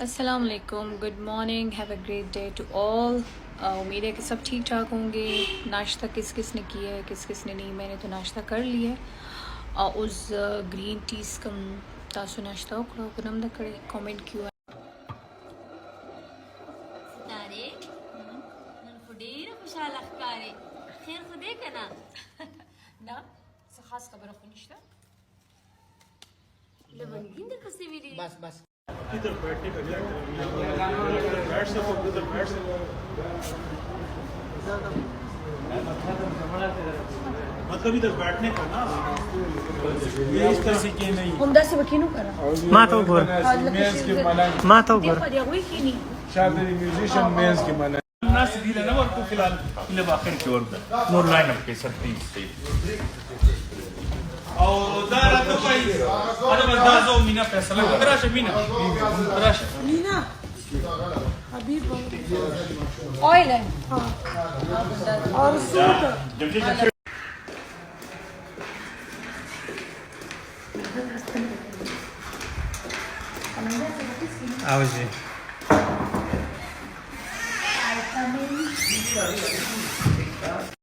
अस्सलाम वालेकुम, good morning, have a great day to all. उम्मीद है कि सब ठीक ठाक होंगे। नाश्ता किस किस ने किया है, किस किस ने नहीं। मैंने तो नाश्ता कर लिया है। उस ग्रीन टीज़ कम तासु नाश्ता उकड़ो गरम द करे कमेंट क्यों Tare, من خدير خوشحال ښکارې خیر خو دی که نه ना څه خاص خبره خو نشته لونګین د پسې ویلي बस इधर बैठने का जगह बैठ सको उधर बैठ सको मतलब इधर बैठने का ना ये इस तरह से के नहीं هم داسې وکینو کړه ما ته وګوره ما ته دې وګوره په دې وی کینی شاطر म्यूजिशियन मेंस के माने الناس دي لنا وركو خلال اللي باخر کې ورده نور لاين اپ کې سختي او دا راته وایي انا بس دا زو مینا فیصله راشه مینا راشه नीना حبيب ऑयल है और सूट आओ जी